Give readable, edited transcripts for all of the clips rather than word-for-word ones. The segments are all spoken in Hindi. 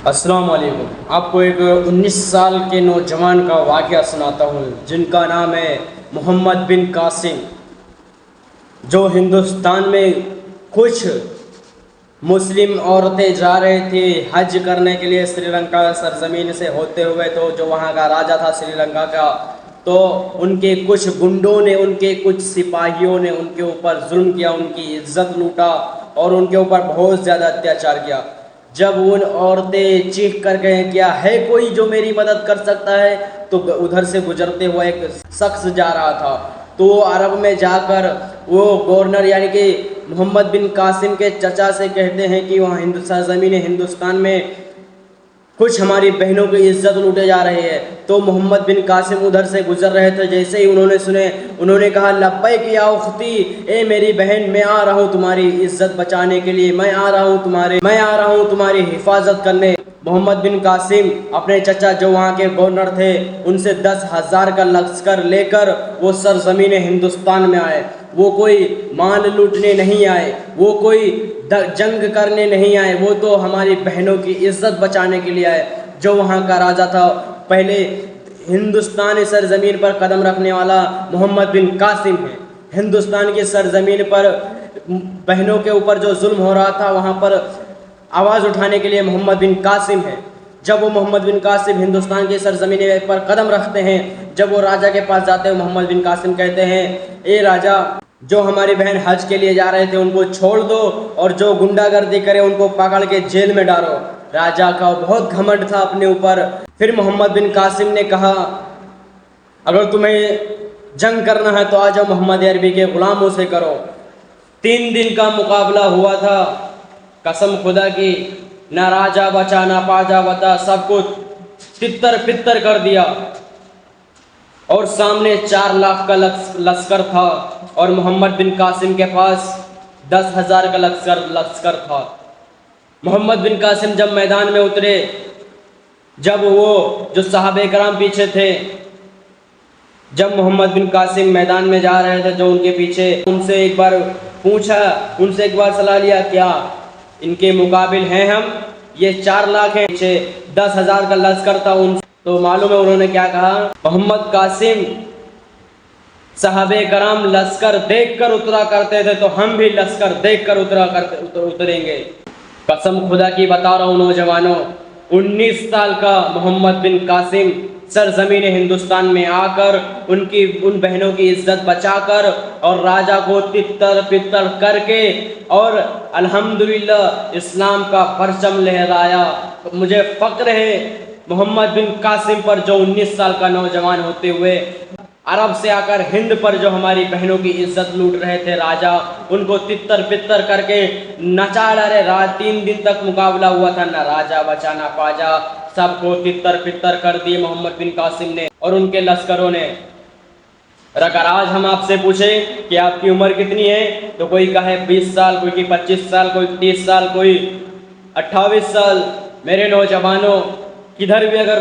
अस्सलाम वालेकुम। आपको एक 19 साल के नौजवान का वाक़या सुनाता हूँ जिनका नाम है मोहम्मद बिन कासिम, जो हिंदुस्तान में कुछ मुस्लिम औरतें जा रहे थे हज करने के लिए श्रीलंका सरजमीन से होते हुए। तो जो वहाँ का राजा था श्रीलंका का, तो उनके कुछ गुंडों ने, उनके कुछ सिपाहियों ने उनके ऊपर जुल्म किया, उनकी इज्जत लूटा और उनके ऊपर बहुत ज़्यादा अत्याचार किया। जब उन औरतें चीख कर गए क्या है कोई जो मेरी मदद कर सकता है, तो उधर से गुजरते हुआ एक शख्स जा रहा था। तो वो अरब में जाकर वो गवर्नर यानी कि मोहम्मद बिन कासिम के चचा से कहते हैं कि वहाँ ज़मीन हिंदुस्तान में कुछ हमारी बहनों की इज्जत लूटे जा रही है। तो मोहम्मद बिन कासिम उधर से गुजर रहे थे, जैसे ही उन्होंने सुने, उन्होंने कहा लब्बैक या उख्ती, ए मेरी बहन, मैं आ रहा हूँ तुम्हारी इज्जत बचाने के लिए, मैं आ रहा हूँ तुम्हारी हिफाजत करने। मोहम्मद बिन कासिम अपने चचा जो वहाँ के गवर्नर थे उनसे 10,000 का लश्कर लेकर वो सरजमीन हिंदुस्तान में आए। वो कोई माल लूटने नहीं आए, वो कोई जंग करने नहीं आए, वो तो हमारी बहनों की इज्जत बचाने के लिए आए। जो वहाँ का राजा था, पहले हिंदुस्तानी सरजमीन पर कदम रखने वाला मोहम्मद बिन कासिम है। हिंदुस्तान की सरजमीन पर बहनों के ऊपर जो जुल्म हो रहा था वहाँ पर आवाज़ उठाने के लिए मोहम्मद बिन कासिम है। जब वो मोहम्मद बिन कासिम हिंदुस्तान की सरजमीन पर कदम रखते हैं, जब वो राजा के पास जाते हैं, मोहम्मद बिन कासिम कहते हैं, ए राजा, जो हमारी बहन हज के लिए जा रहे थे उनको छोड़ दो और जो गुंडागर्दी करे उनको पकड़ के जेल में डालो। राजा का बहुत घमंड था अपने ऊपर। फिर मोहम्मद बिन कासिम ने कहा, अगर तुम्हें जंग करना है तो आ जाओ, मोहम्मद अरबी के गुलामों से करो। 3 दिन का मुकाबला हुआ था। कसम खुदा की, ना राजा बचा ना पाजा बचा, सबको तितर पितर कर दिया। और सामने 4 लाख का लश्कर था और मोहम्मद बिन कासिम के पास 10,000 का लश्कर था। मोहम्मद बिन कासिम जब मैदान में उतरे, जब वो जो सहाबे कराम पीछे थे, जब मोहम्मद बिन कासिम मैदान में जा रहे थे, जो उनके पीछे, उनसे एक बार पूछा, उनसे एक बार सलाह लिया, क्या इनके मुकाबिल हैं हम? ये 4 लाख हैं, पीछे 10,000 का लश्कर था। उन तो मालूम है उन्होंने क्या कहा? मोहम्मद कासिम, सहाबे कराम लश्कर देखकर उतरा करते थे तो हम भी लश्कर देखकर उतरेंगे। कसम खुदा की बता रहा हूँ नौजवानों, 19 साल का मोहम्मद बिन कासिम सरजमीन हिंदुस्तान में आकर उन बहनों की इज्जत बचाकर और राजा को तितर पितर करके और अल्हम्दुलिल्लाह इस्लाम का परचम लहराया। मुझे फ़क्र है मोहम्मद बिन कासिम पर, जो 19 साल का नौजवान होते हुए अरब से आकर हिंद पर जो हमारी बहनों की इज्जत लूट रहे थे, राजा उनको तितर पितर करके नचा डाले। 3 दिन तक मुकाबला हुआ था, ना राजा बचा ना पाजा, सबको तितर पितर कर दिए मोहम्मद बिन कासिम ने और उनके लश्करों ने। अगर आज हम आपसे पूछें कि आपकी उम्र कितनी है, तो कोई कहे 20 साल, कोई की 25 साल, कोई 30 साल, कोई 28 साल। मेरे नौजवानों, किधर भी अगर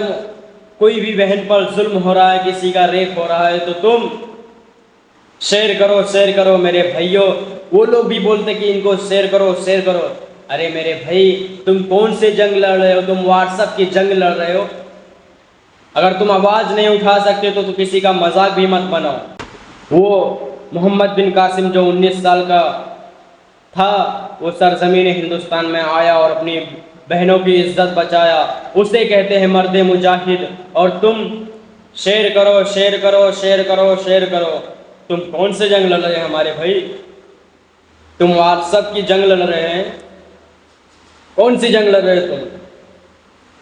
कोई भी बहन पर जुल्म हो रहा है, किसी का रेप हो रहा है, तो तुम शेयर करो, शेयर करो मेरे भाइयों। वो लोग भी बोलते कि इनको शेयर करो, शेयर करो। अरे मेरे भाई, तुम कौन से जंग लड़ रहे हो? तुम व्हाट्सएप की जंग लड़ रहे हो। अगर तुम आवाज़ नहीं उठा सकते तो किसी का मजाक भी मत बनाओ। वो मोहम्मद बिन कासिम जो 19 साल का था, वो सरजमीन हिंदुस्तान में आया और अपनी बहनों की इज्जत बचाया। उसे कहते हैं मर्द मुजाहिद। और तुम शेयर करो, शेयर करो, शेयर करो, शेयर करो। तुम कौन से जंग लड़ रहे हैं हमारे भाई? तुम व्हाट्सएप की जंग लड़ रहे हैं? कौन सी जंग लड़ रहे हो तुम?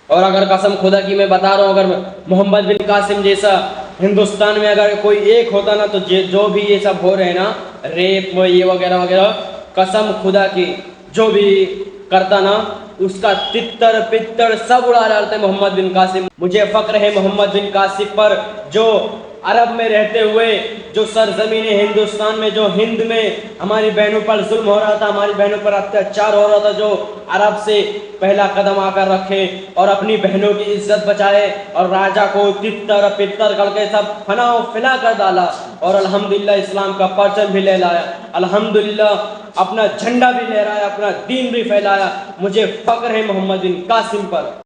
और अगर कसम खुदा की मैं बता रहा हूँ, अगर मोहम्मद बिन कासिम जैसा हिंदुस्तान में अगर कोई एक होता ना, तो जो भी ये सब हो रहे हैं ना, रेप ये वगैरह वगैरह, कसम खुदा की जो भी करता ना, उसका तितर पितर सब उड़ा डालते मोहम्मद बिन कासिम। मुझे फ़क्र है मोहम्मद बिन कासिम पर, जो अरब में रहते हुए, जो सरजमीन हिंदुस्तान में, जो हिंद में हमारी बहनों पर जुल्म हो रहा था, हमारी बहनों पर अत्याचार हो रहा था, जो अरब से पहला कदम आकर रखे और अपनी बहनों की इज्जत बचाए और राजा को तितर पितर करके सब फना फिना कर डाला और अल्हम्दुलिल्लाह इस्लाम का परचम भी ले लाया, अल्हम्दुलिल्लाह अपना झंडा भी लहराया, अपना दीन भी फैलाया। मुझे फ़क्र है मोहम्मद बिन कासिम पर।